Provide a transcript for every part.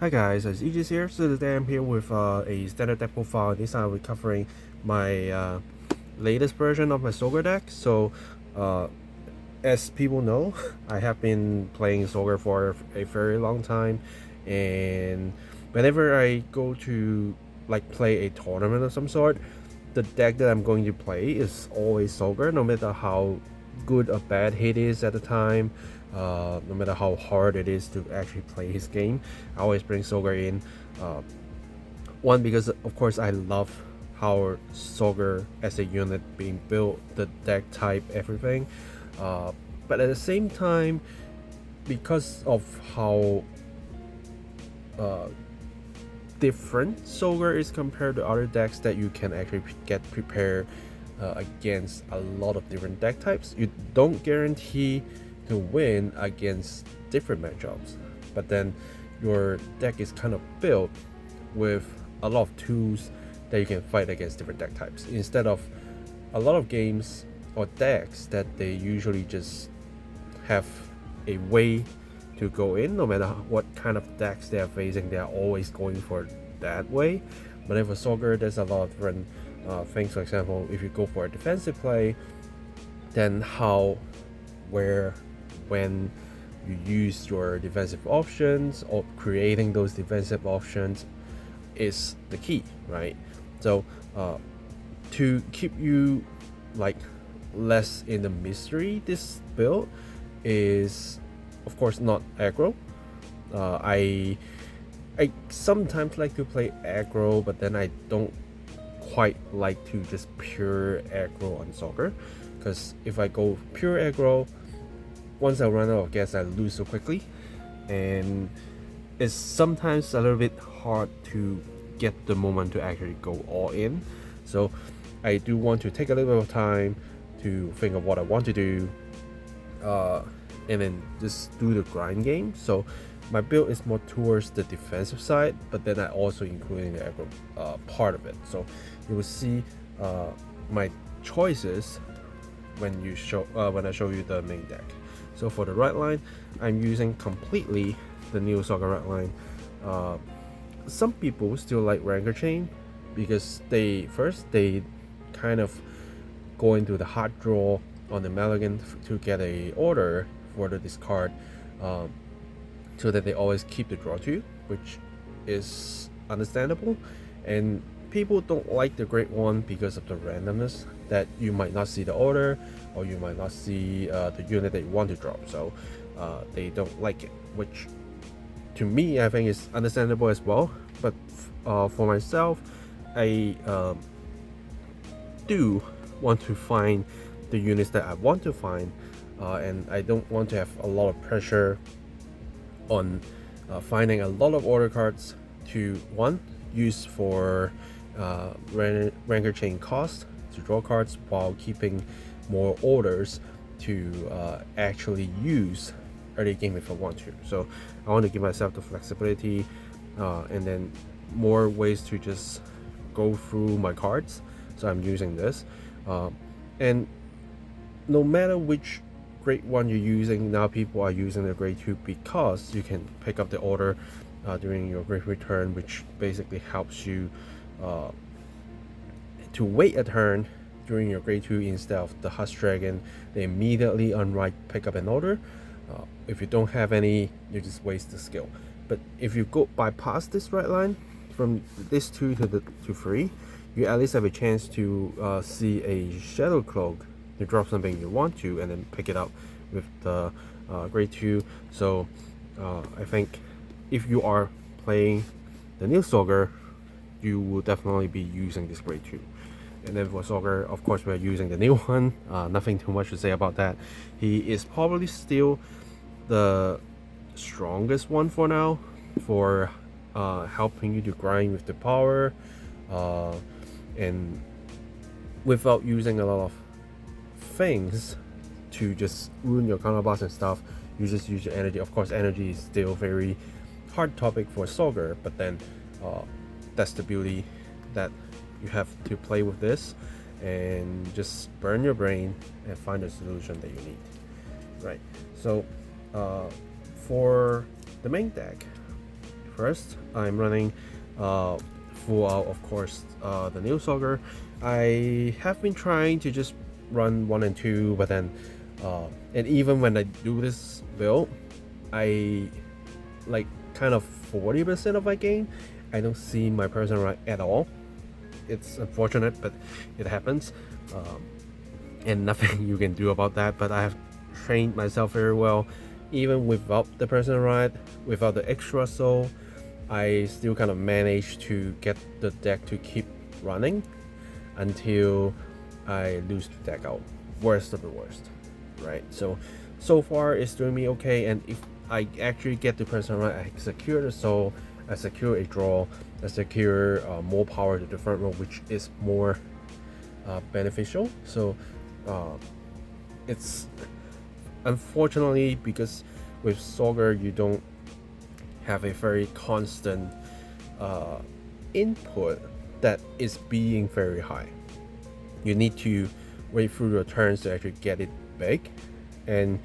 Hi guys, it's Aegis here. So today I'm here with a standard deck profile. This time we're covering my latest version of my Zorga deck. So uh, as people know, I have been playing Zorga for a very long time, and whenever I go to like play a tournament of some sort, the deck that I'm going to play is always Zorga, no matter how good or bad it is at the time. No matter how hard it is to actually play his game, I always bring Zorga in. Uh, One, because of course I love how Zorga as a unit being built, the deck type, everything. Uh, but at the same time, because of how uh, different Zorga is compared to other decks that you can actually get prepared against a lot of different deck types, you don't guarantee to win against different matchups. But then your deck is kind of built with a lot of tools that you can fight against different deck types instead of a lot of games or decks that they usually just have a way to go in. No matter what kind of decks they are facing, they are always going for that way. But for Zorga, there's a lot of different things. For example, if you go for a defensive play, then how, where, when you use your defensive options or creating those defensive options is the key, right? So to keep you like less in the mystery, this build is of course not aggro. I sometimes like to play aggro, but then I don't quite like to just pure aggro on Zorga, because if I go pure aggro, once I run out of gas, I lose so quickly, and it's sometimes a little bit hard to get the moment to actually go all in. So I do want to take a little bit of time to think of what I want to do, and then just do the grind game. So my build is more towards the defensive side, but then I also including the aggro part of it. So you will see my choices when I show you the main deck. So for the right line, I'm using completely the new Zorga right line. Some people still like Rancor Chain because they kind of go into the hard draw on the Mulligan to get a order for the discard, so that they always keep the draw 2, which is understandable. And people don't like the Great One because of the randomness that you might not see the order, or you might not see the unit that you want to drop. So they don't like it, which to me I think is understandable as well. But for myself, I do want to find the units that I want to find, and I don't want to have a lot of pressure on finding a lot of order cards to one use for Rancor Chain cost to draw cards, while keeping more orders to actually use early game if I want to. So I want to give myself the flexibility, and then more ways to just go through my cards. So I'm using this, and no matter which grade 1 you're using, now people are using the grade 2 because you can pick up the order during your grade return, which basically helps you to wait a turn during your grade 2 instead of the Hush Dragon. They immediately unwrite, pick up an order. If you don't have any, you just waste the skill. But if you go bypass this right line from this 2 to 3, you at least have a chance to see a Shadow Cloak to drop something you want to, and then pick it up with the grade 2. So I think if you are playing the new Zorga, you will definitely be using this grade 2. And then for Zorga, of course, we're using the new one. Nothing too much to say about that. He is probably still the strongest one for now, for helping you to grind with the power, and without using a lot of things to just ruin your counterblast and stuff. You just use your energy. Of course, energy is still very hard topic for Zorga, but then that's the beauty, that you have to play with this and just burn your brain and find a solution that you need, right? So for the main deck, first, I'm running full out, of course, the new Zorga. I have been trying to just run 1 and 2, but then and even when I do this build, I like kind of 40% of my game I don't see my person right at all. It's unfortunate, but it happens, and nothing you can do about that. But I have trained myself very well, even without the person right, without the extra soul, I still kind of managed to get the deck to keep running until I lose the deck out. Worst of the worst, right? So far it's doing me okay, and if I actually get the person right, I secure the soul, I secure a draw, I secure more power to the front row, which is more beneficial. So it's unfortunately, because with Zorga you don't have a very constant input that is being very high. You need to wait through your turns to actually get it big, and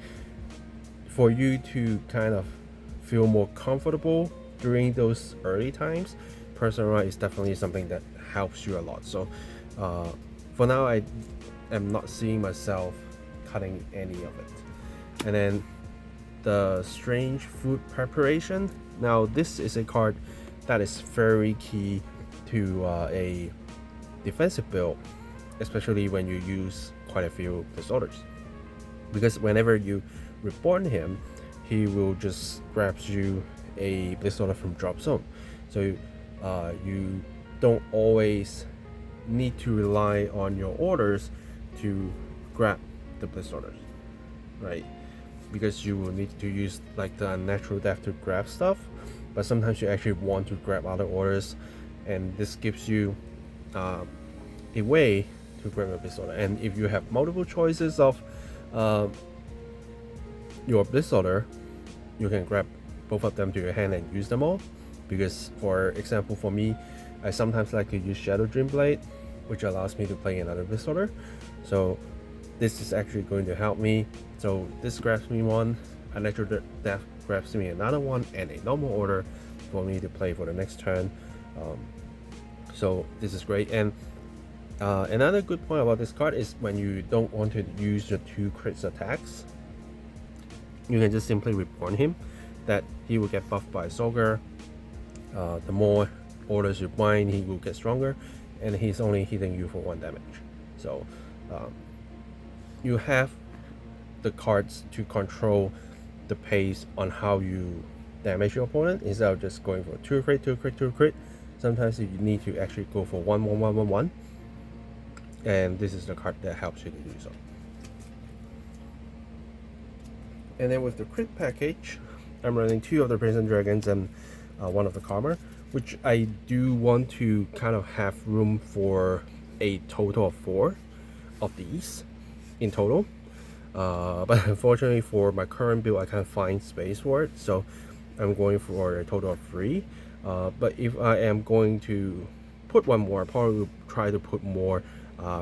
for you to kind of feel more comfortable during those early times, personal is definitely something that helps you a lot. So for now, I am not seeing myself cutting any of it. And then the strange food preparation. Now this is a card that is very key to a defensive build, especially when you use quite a few disorders, because whenever you reborn him, he will just grab you a disorder from drop zone. So you don't always need to rely on your orders to grab the disorders, right? Because you will need to use like the unnatural death to grab stuff, but sometimes you actually want to grab other orders, and this gives you a way to grab a disorder. And if you have multiple choices of your disorder, you can grab both of them to your hand and use them all. Because for example, for me, I sometimes like to use Shadow Dream Blade, which allows me to play another disorder. So this is actually going to help me. So this grabs me one, unnatural death grabs me another one, and a normal order for me to play for the next turn. So this is great. And another good point about this card is when you don't want to use your 2 crits attacks, you can just simply reborn him, that he will get buffed by Zorga. The more orders you bind, he will get stronger, and he's only hitting you for 1 damage. So you have the cards to control the pace on how you damage your opponent, instead of just going for 2 crit, 2 crit, 2 crit. Sometimes you need to actually go for 1, 1, 1, 1, 1, and this is the card that helps you to do so. And then with the crit package, I'm running 2 of the Prison Dragons and 1 of the Karma, which I do want to kind of have room for a total of 4 of these in total. But unfortunately for my current build, I can't find space for it, so I'm going for a total of 3. But if I am going to put 1 more, I probably will try to put more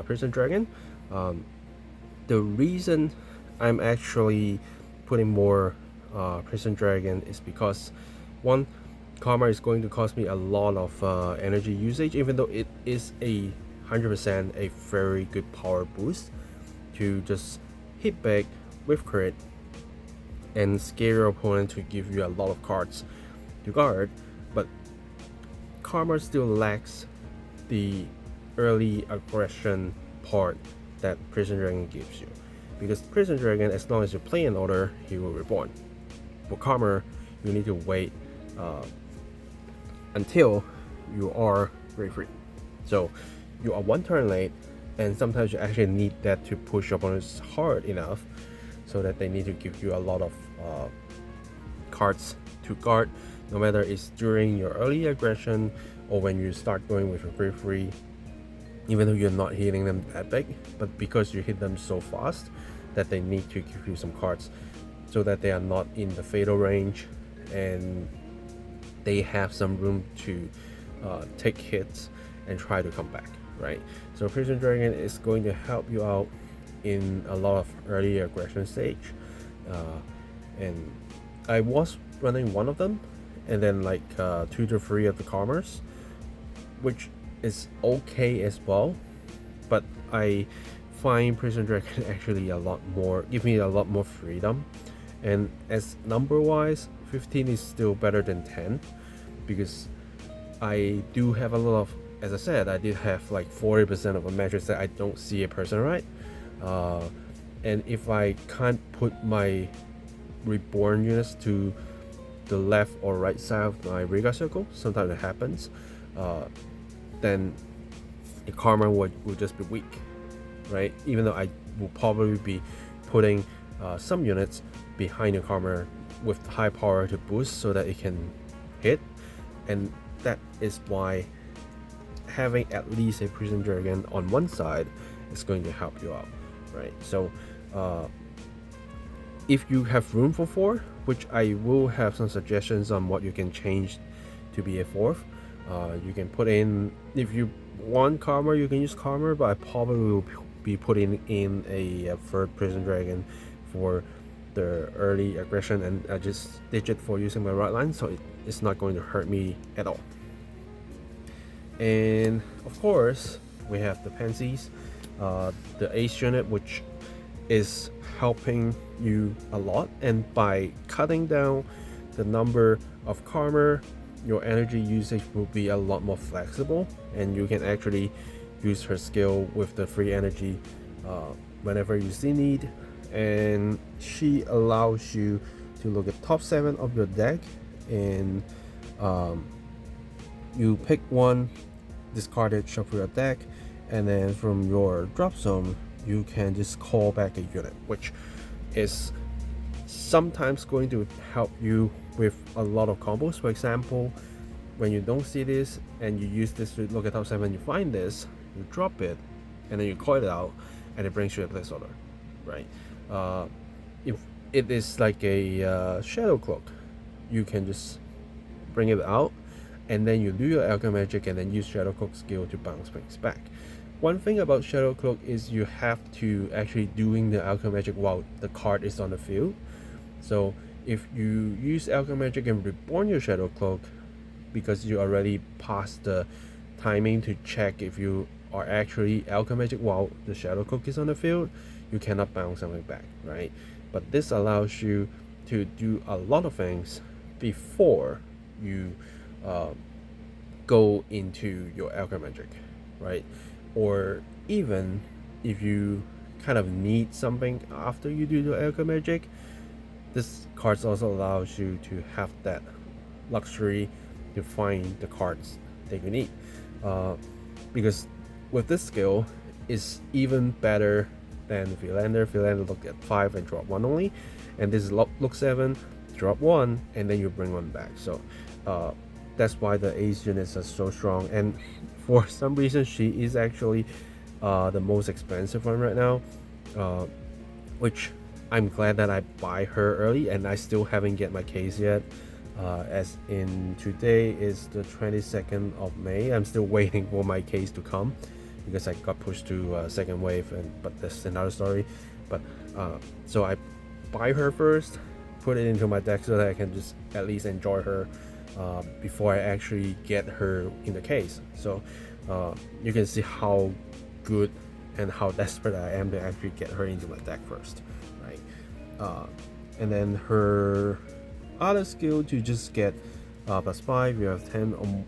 Prison Dragon. The reason I'm actually putting more Prison Dragon is because, 1, Karma is going to cost me a lot of energy usage, even though it is 100% a very good power boost to just hit back with crit and scare your opponent to give you a lot of cards to guard. But Karma still lacks the early aggression part that Prison Dragon gives you, because Prison Dragon, as long as you play an order, he will reborn. For Karma, you need to wait until you are grade free. So you are 1 turn late, and sometimes you actually need that to push your opponents hard enough so that they need to give you a lot of cards to guard, no matter it's during your early aggression or when you start going with a grade free, even though you're not hitting them that big, but because you hit them so fast that they need to give you some cards so that they are not in the fatal range and they have some room to take hits and try to come back, right? So Prison Dragon is going to help you out in a lot of early aggression stage, and I was running 1 of them, and then like 2 to 3 of the commerce, which is okay as well, but I find Prison Dragon actually give me a lot more freedom. And as number wise, 15 is still better than 10, because I do have a lot of, as I said, I did have like 40% of a matches that I don't see a person right. And if I can't put my reborn units to the left or right side of my Riga circle, sometimes it happens, then the karma will just be weak, right? Even though I will probably be putting some units behind the karma with high power to boost so that it can hit, and that is why having at least a Prison Dragon on one side is going to help you out, right? So if you have room for 4, which I will have some suggestions on what you can change to be a 4th, you can put in, if you want karma, you can use karma, but I probably will be putting in a 3rd Prison Dragon for the early aggression, and I just stitch it for using my right line, so it's not going to hurt me at all. And of course, we have the Pansies, the Ace unit, which is helping you a lot, and by cutting down the number of karma, your energy usage will be a lot more flexible, and you can actually use her skill with the free energy whenever you see need. And she allows you to look at top 7 of your deck, and you pick one, discard it, shuffle your deck, and then from your drop zone you can just call back a unit, which is sometimes going to help you with a lot of combos. For example, when you don't see this and you use this to look at top 7, you find this, you drop it, and then you call it out, and it brings you a placeholder, right? If it is like a Shadow Cloak, you can just bring it out, and then you do your Alchemy Magic, and then use Shadow Cloak skill to bounce things back. One thing about Shadow Cloak is you have to actually doing the Alchemy Magic while the card is on the field. So if you use Alchemy Magic and reborn your Shadow Cloak, because you already passed the timing to check if you are actually Alchemy Magic while the Shadow Cloak is on the field, you cannot bounce something back, right? But this allows you to do a lot of things before you go into your Alchemy Magic, right? Or even if you kind of need something after you do the Alchemy Magic, this card also allows you to have that luxury to find the cards that you need, because with this skill is even better than Philander. Philander look at 5 and drop 1 only, and this is look 7, drop 1, and then you bring 1 back. So that's why the Ace units are so strong, and for some reason she is actually the most expensive one right now, which I'm glad that I buy her early, and I still haven't get my case yet. As in today is the 22nd of May. I'm still waiting for my case to come because I got pushed to second wave, but that's another story. But so I buy her first, put it into my deck so that I can just at least enjoy her before I actually get her in the case. So you can see how good and how desperate I am to actually get her into my deck first, right? And then her other skill to just get plus 5, you have 10 or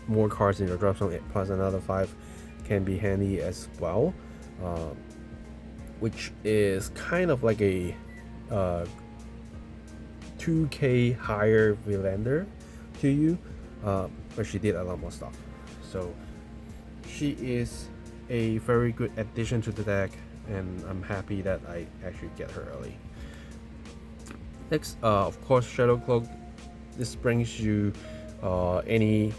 more cards in your drop zone, plus another 5 can be handy as well, which is kind of like a 2k higher Villander to you, but she did a lot more stuff. So she is a very good addition to the deck, and I'm happy that I actually get her early. Next, of course, Shadow Cloak. This brings you any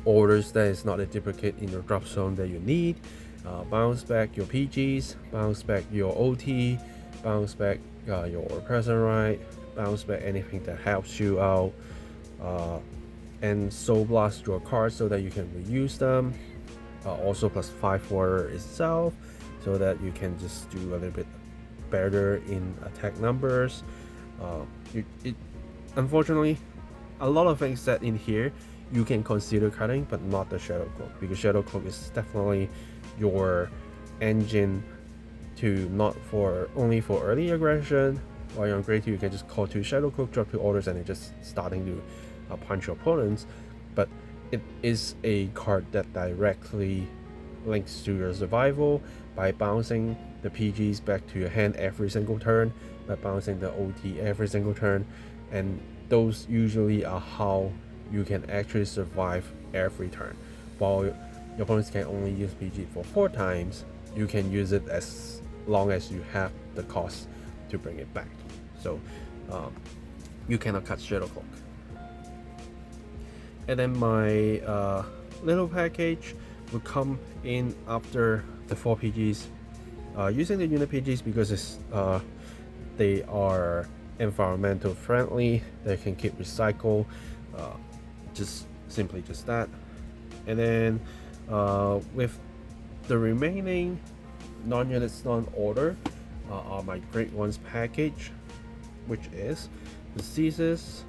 orders that is not a duplicate in your drop zone that you need. Bounce back your PGs, bounce back your OT, bounce back your present right, bounce back anything that helps you out, and soul blast your cards so that you can reuse them. Also plus 5 for itself, so that you can just do a little bit better in attack numbers. Unfortunately, a lot of things that in here you can consider cutting, but not the Shadow Cloak, because Shadow Cloak is definitely your engine to not for only for early aggression. While you're on grade 2, you can just call 2 Shadow Cloak, drop 2 orders, and then just starting to punch your opponents. But it is a card that directly links to your survival by bouncing the PGs back to your hand every single turn, by bouncing the OT every single turn, and those usually are how you can actually survive every turn. While your opponents can only use PG for 4 times, you can use it as long as you have the cost to bring it back. So you cannot cut Shadow Cloak. And then my little package will come in after the 4 PGs. Using the unit PGs because they are environmental friendly, they can keep recycle, just that. And then with the remaining non-units non-order are my Great Ones package, which is the Caesars,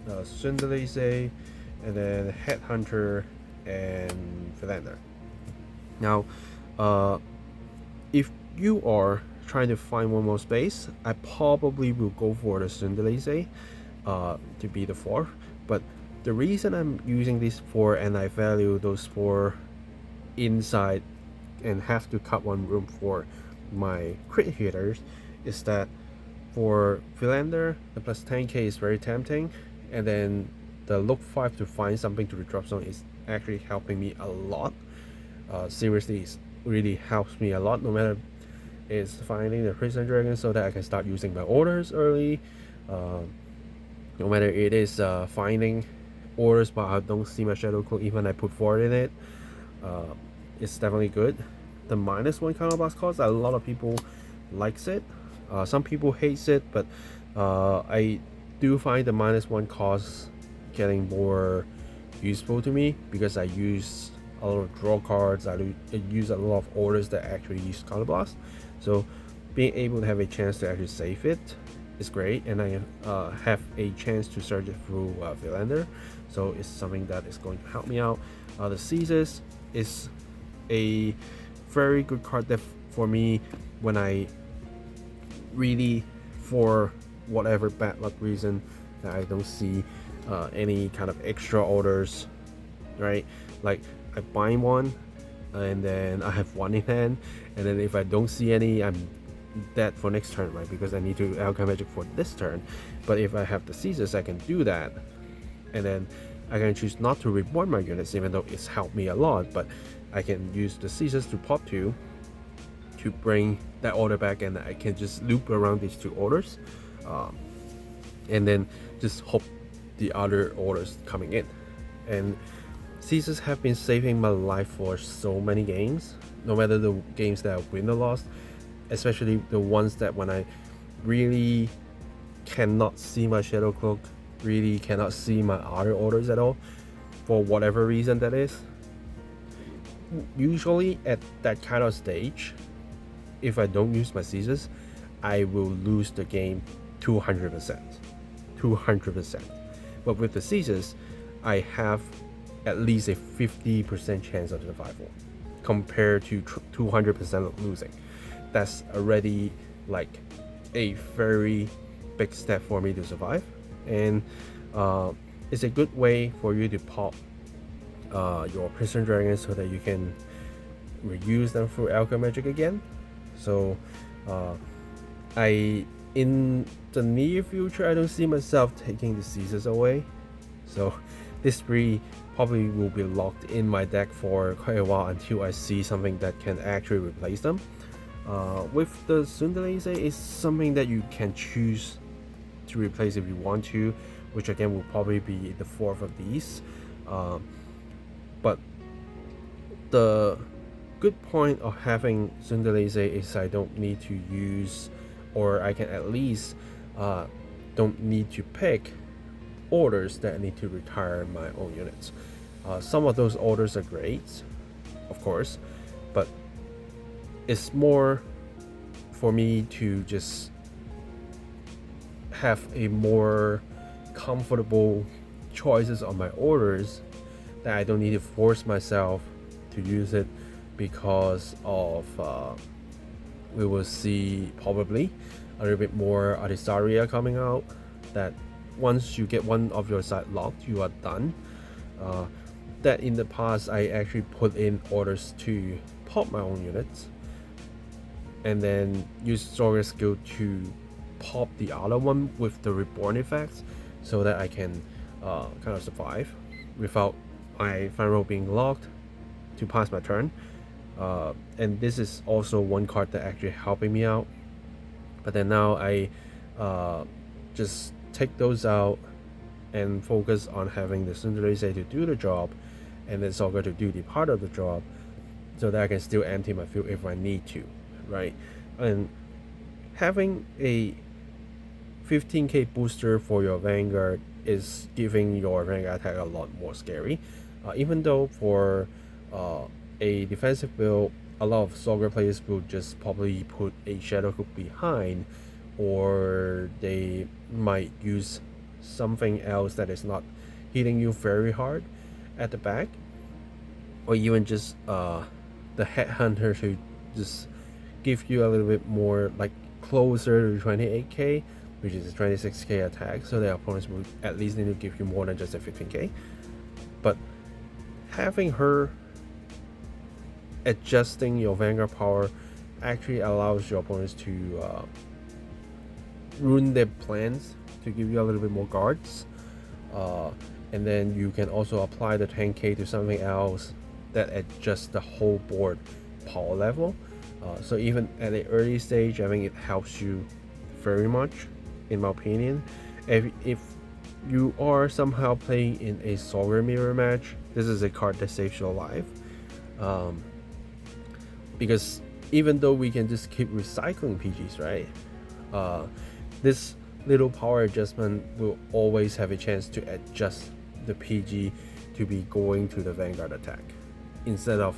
Sundelise, and then Headhunter and Philander. Now if you are trying to find one more space, I probably will go for the Sundelise to be the 4th, but the reason I'm using these 4 and I value those 4 inside and have to cut one room for my crit hitters is that for Philander, the plus 10k is very tempting, and then the look 5 to find something to the drop zone is actually helping me a lot. Seriously, it really helps me a lot, no matter it's finding the Prison Dragon so that I can start using my orders early, no matter it is finding orders but I don't see my Shadow Cloak even I put 4 in it. It's definitely good. The -1 counterblast cost, a lot of people likes it, some people hates it, but I do find the -1 cost getting more useful to me because I use a lot of draw cards, I use a lot of orders that actually use counterblast, so being able to have a chance to actually save it is great, and I have a chance to search it through Philander, so it's something that is going to help me out. The Caesars is a very good card that for me when I really, for whatever bad luck reason, that I don't see any kind of extra orders, right? Like I bind one and then I have 1 in hand, and then if I don't see any, I'm dead for next turn, right? Because I need to Alchemy Magic for this turn. But if I have the Caesars, I can do that, and then I can choose not to reborn my units, even though it's helped me a lot, but I can use the Caesars to pop 2 to bring that order back, and I can just loop around these 2 orders, and then just hope the other orders coming in. And Caesars have been saving my life for so many games, no matter the games that I win or lost, especially the ones that when I really cannot see my Shadow Cloak, really cannot see my other orders at all, for whatever reason that is. Usually at that kind of stage, if I don't use my Caesars, I will lose the game 200%. But with the Caesars, I have at least a 50% chance of survival compared to 200% of losing. That's already like a very big step for me to survive, and it's a good way for you to pop your Prison Dragon so that you can reuse them through Alchemy Magic again. So in the near future, I don't see myself taking the Caesars away, so this 3 probably will be locked in my deck for quite a while until I see something that can actually replace them. With the Sundelise, it's something that you can choose to replace if you want to, which again will probably be the 4th of these. But the good point of having Sundelise is I don't need to use, or I can at least don't need to pick orders that I need to retire my own units. Some of those orders are great, of course, but it's more for me to just have a more comfortable choices on my orders that I don't need to force myself to use it because of we will see probably a little bit more Artisaria coming out, that once you get one of your side locked, you are done. That in the past I actually put in orders to pop my own units and then use Zorga's skill to pop the other one with the reborn effects so that I can kind of survive without my final being locked to pass my turn. And this is also one card that actually helping me out, but then now I just take those out and focus on having the Sundari to do the job and then Zorga to do the part of the job so that I can still empty my field if I need to, right? And having a 15k booster for your Vanguard is giving your Vanguard attack a lot more scary, even though for a defensive build, a lot of Zorga players will just probably put a Shadow Hook behind, or they might use something else that is not hitting you very hard at the back, or even just the Headhunter to just give you a little bit more, like closer to 28k, which is a 26k attack, so the opponents will at least need to give you more than just a 15k. But having her adjusting your Vanguard power actually allows your opponents to ruin their plans to give you a little bit more guards, and then you can also apply the 10k to something else that adjusts the whole board power level. So even at the early stage, I think it helps you very much, in my opinion. If you are somehow playing in a Zorga mirror match, this is a card that saves your life. Because even though we can just keep recycling PGs, right? This little power adjustment will always have a chance to adjust the PG to be going to the Vanguard attack instead of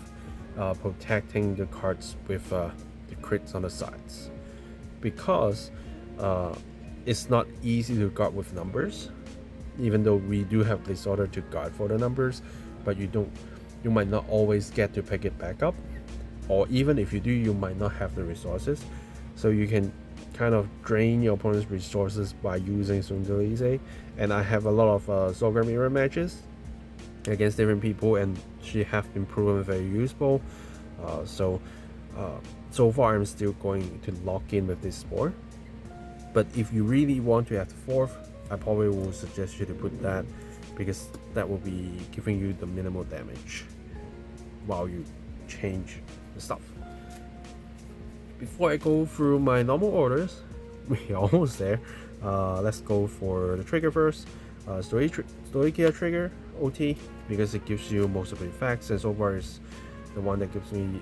protecting the cards with the crits on the sides, because it's not easy to guard with numbers, even though we do have this order to guard for the numbers, but you might not always get to pick it back up, or even if you do, you might not have the resources, so you can kind of drain your opponent's resources by using Sundari. And I have a lot of Zorga mirror matches against different people, and she have been proven very useful. So far I'm still going to lock in with this sport. But if you really want to have the fourth, I probably will suggest you to put that, because that will be giving you the minimal damage while you change the stuff. Before I go through my normal orders, we're almost there. Let's go for the trigger first. Stoichia trigger, OT, because it gives you most of the effects, and so far is the one that gives me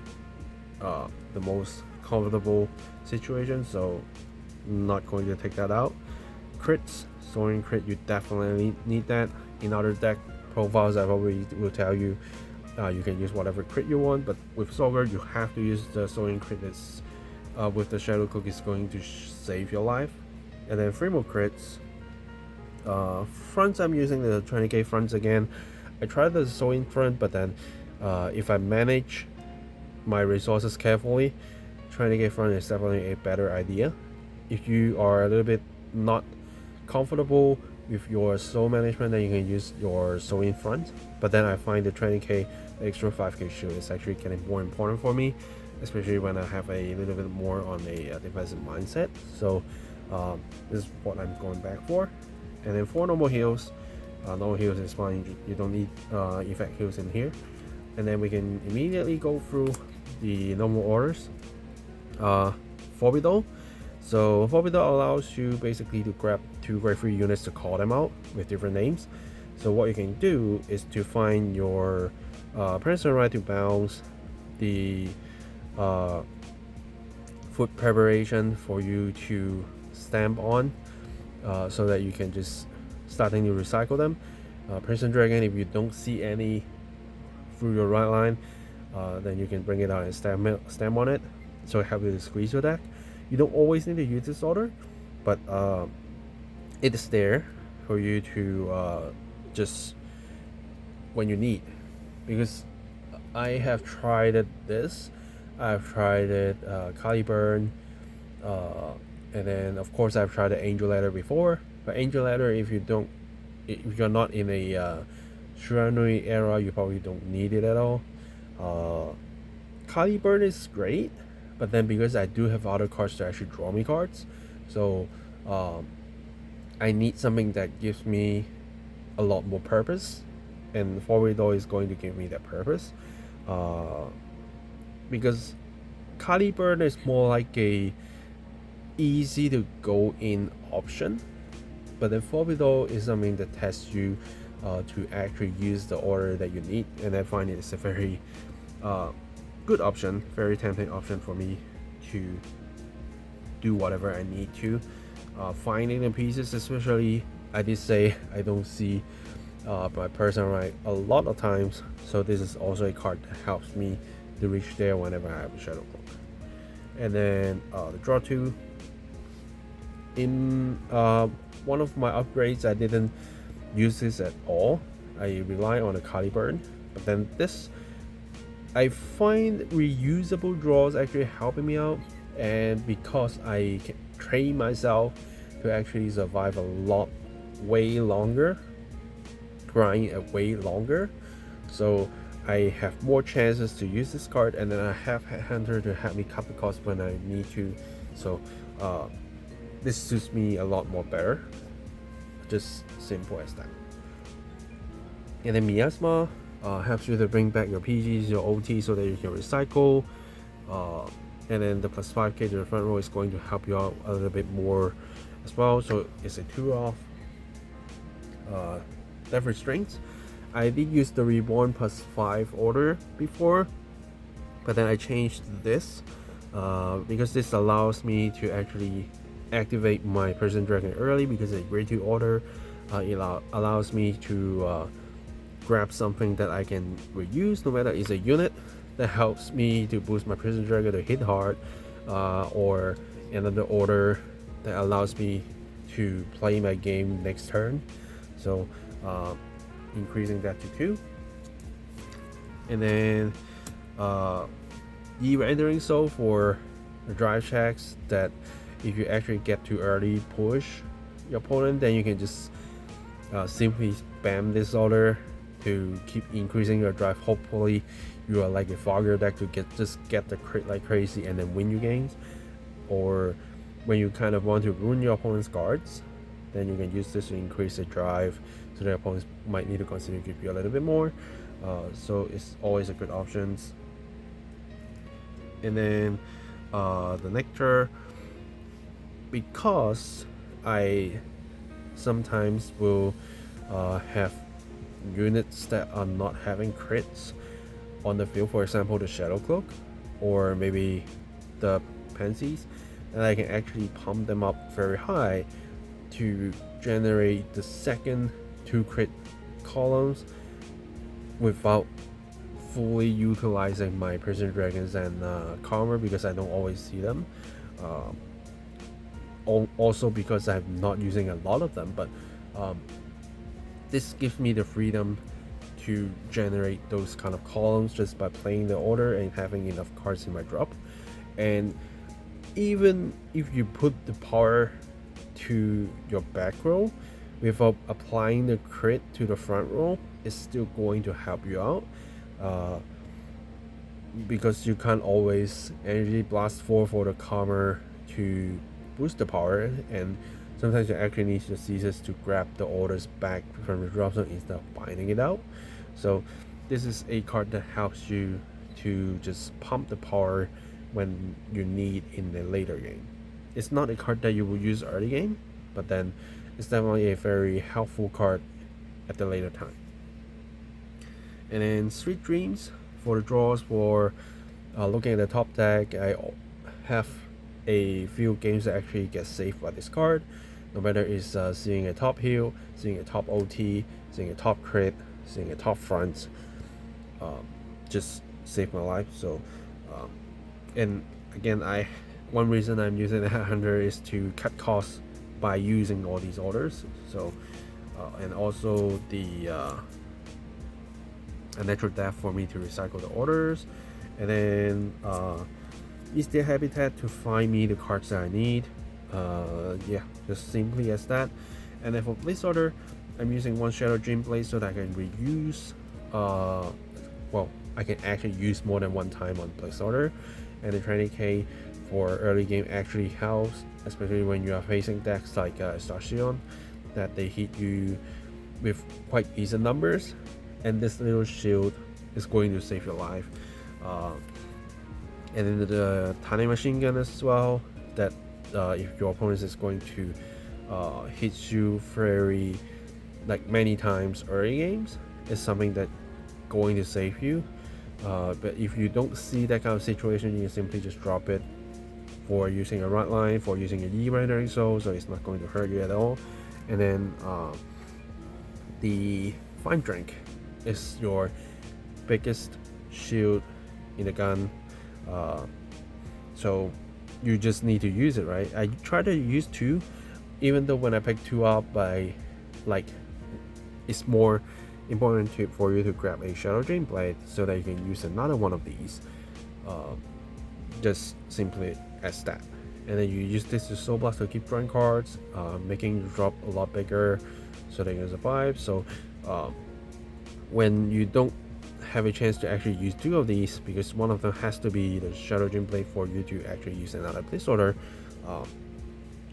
the most comfortable situation, so I'm not going to take that out. Crits, Soaring crit, you definitely need that. In other deck profiles, I probably will tell you you can use whatever crit you want, but with Zorga you have to use the Soaring crit. That's with the Shadow Cook is going to save your life. And then 3 more crits. Fronts, I'm using the 20k fronts again. I tried the Soaring front, but then if I manage my resources carefully, 20k front is definitely a better idea. If you are a little bit not comfortable with your soul management, then you can use your soul in front. But then I find the 20k extra 5k shield is actually getting more important for me, especially when I have a little bit more on a defensive mindset. So this is what I'm going back for. And then 4 normal heals. Normal heals is fine, you don't need effect heals in here. And then we can immediately go through the normal orders. Forbido. So Forbido allows you basically to grab 2 grade 3 units to call them out with different names. So what you can do is to find your person right to bounce, the food preparation for you to stamp on, so that you can just starting to recycle them. Person dragon, if you don't see any through your right line, then you can bring it out and stamp on it, so it helps you to squeeze your deck. You don't always need to use this order, but it is there for you to just when you need, because I have tried this. I've tried it Caliburn, and then of course I've tried the Angel Ladder before. But Angel Ladder, if you're not in a Shiranui era, you probably don't need it at all. Caliburn is great, but then because I do have other cards to actually draw me cards, so I need something that gives me a lot more purpose, and Forbido is going to give me that purpose. Because Caliburn is more like a easy to go in option, but then Forbido is something that tests you to actually use the order that you need, and I find it is a very good option, very tempting option for me to do whatever I need to. Finding the pieces, especially, I did say I don't see my person right a lot of times, so this is also a card that helps me to reach there whenever I have a Shadow Cloak. And then the draw 2. In one of my upgrades, I didn't use this at all. I rely on a Caliburn, but then this, I find reusable draws actually helping me out, and because I can train myself to actually survive a lot way longer, grind it way longer, so I have more chances to use this card, and then I have Headhunter to help me cut the cost when I need to. So this suits me a lot more better. Just simple as that. And then Miasma helps you to bring back your PGs, your OT, so that you can recycle. And then the plus 5k to the front row is going to help you out a little bit more as well. So it's a 2-off. Death Restraint. I did use the Reborn plus 5 order before, but then I changed this because this allows me to actually activate my Prison Dragon early, because it's a grade 2 order. It allows me to grab something that I can reuse, no matter it's a unit that helps me to boost my Prison Dragon to hit hard, or another order that allows me to play my game next turn. So increasing that to 2. And then rendering soul for the drive checks, that if you actually get too early push your opponent, then you can just simply spam this order to keep increasing your drive. Hopefully you are like a Fogger deck to get the crit like crazy and then win your games. Or when you kind of want to ruin your opponent's guards, then you can use this to increase the drive, so the opponents might need to consider give you a little bit more. So it's always a good option. And then the Nectar, because I sometimes will have units that are not having crits on the field, for example the Shadow Cloak or maybe the Pansies, and I can actually pump them up very high to generate the second 2 crit columns without fully utilizing my Prison Dragons and Karma, because I don't always see them. Also because I'm not using a lot of them, but this gives me the freedom to generate those kind of columns just by playing the order and having enough cards in my drop. And even if you put the power to your back row without applying the crit to the front row, it's still going to help you out, because you can't always energy blast 4 for the Karma to boost the power, and sometimes you actually need your Caesars to grab the orders back from the drop zone instead of binding it out. So this is a card that helps you to just pump the power when you need in the later game. It's not a card that you will use early game, but then it's definitely a very helpful card at the later time. And then Sweet Dreams for the draws. For looking at the top deck, I have a few games that actually get saved by this card, no matter it's seeing a top heal, seeing a top OT, seeing a top crit, seeing a top front, just saved my life. So and again, one reason I'm using the Headhunter is to cut costs by using all these orders. So and also the a natural depth for me to recycle the orders, and then is there habitat to find me the cards that I need. Yeah, just simply as that. And then for place order, I'm using one Shadow Dream blade so that I can reuse well, I can actually use more than one time on place order, and the 20k for early game actually helps, especially when you are facing decks like Station, that they hit you with quite decent numbers, and this little shield is going to save your life. And then the tiny machine gun as well, that if your opponent is going to hit you very like many times early games, is something that going to save you. But if you don't see that kind of situation, you can simply just drop it for using a rod line, for using a E-rendering so it's not going to hurt you at all. And then the fine drink is your biggest shield in the gun, so you just need to use it, right? I try to use 2, even though when I pick 2 up, it's more important for you to grab a Shadow Dream blade so that you can use another one of these, just simply as that. And then you use this to Soul Blast to keep drawing cards, making you drop a lot bigger so they can survive. So when you don't have a chance to actually use 2 of these, because one of them has to be the Shadow Dream blade for you to actually use another place order,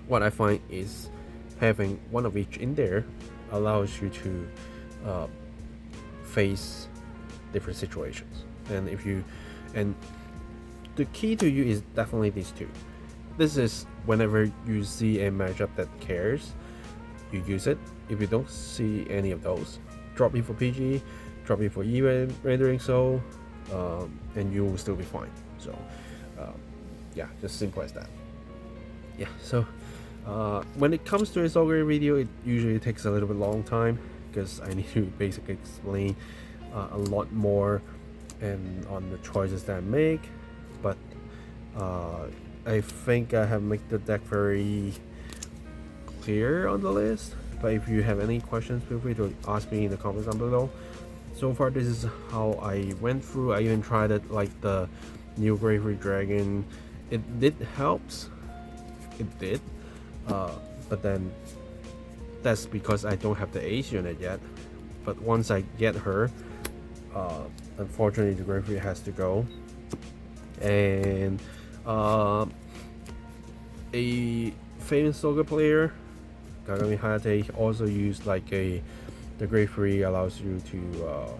what I find is having one of each in there allows you to face different situations. And the key to you is definitely these 2. This is whenever you see a matchup that cares, you use it. If you don't see any of those, drop it for PG, drop it for rendering so, and you will still be fine. So yeah, just simple as that. Yeah, so when it comes to a Zorga video, it usually takes a little bit long time because I need to basically explain a lot more and on the choices that I make. But I think I have made the deck very clear on the list. But if you have any questions, feel free to ask me in the comments down below. So far, this is how I went through. I even tried it like the new Gravely Dragon. It did helps. It did. But then that's because I don't have the Ace unit yet. But once I get her, unfortunately the Gravely has to go. And a famous Zorga player, Kagami Hayate, also used like the Gravely allows you to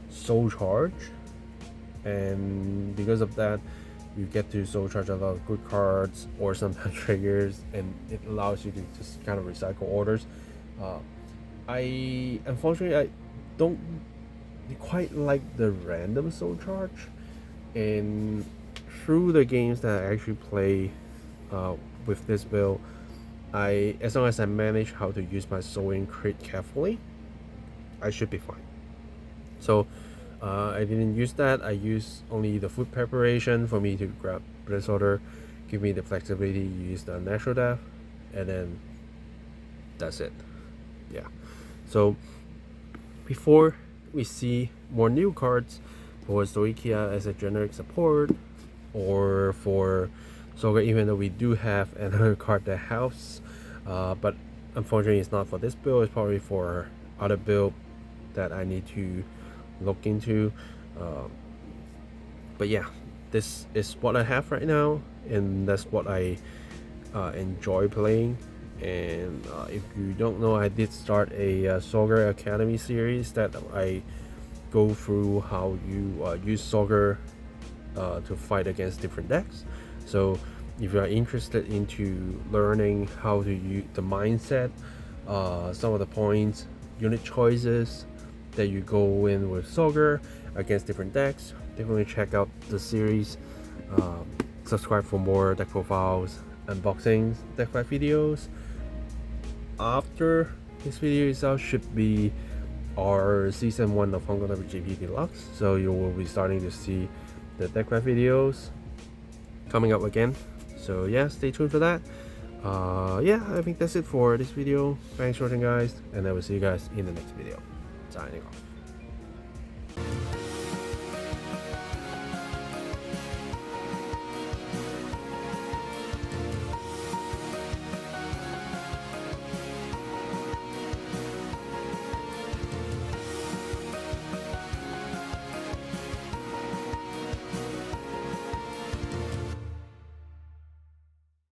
soul charge, and because of that you get to soul charge a lot of good cards or sometimes triggers, and it allows you to just kind of recycle orders. Unfortunately I don't quite like the random soul charge, and through the games that I actually play with this build, as long as I manage how to use my soul in crit carefully, I should be fine. So I didn't use that. I used only the food preparation for me to grab Bliss Order, give me the flexibility to use the natural depth, and then that's it. Yeah. So before we see more new cards for Zoikia as a generic support, or for Zorga, even though we do have another card that helps, but unfortunately it's not for this build, it's probably for other build that I need to look into. But yeah, this is what I have right now, and that's what I enjoy playing. And if you don't know, I did start a Zorga Academy series that I go through how you use Zorga to fight against different decks. So if you are interested into learning how to use the mindset, some of the points, unit choices that you go in with Zorga against different decks, definitely check out the series. Subscribe for more deck profiles, unboxings, deck fight videos. After this video is out should be our season 1 of Hong Kong WGP Deluxe, so you will be starting to see the deck fight videos coming up again. So yeah, stay tuned for that. Yeah, I think that's it for this video. Thanks for watching, guys, and I will see you guys in the next video. Signing off.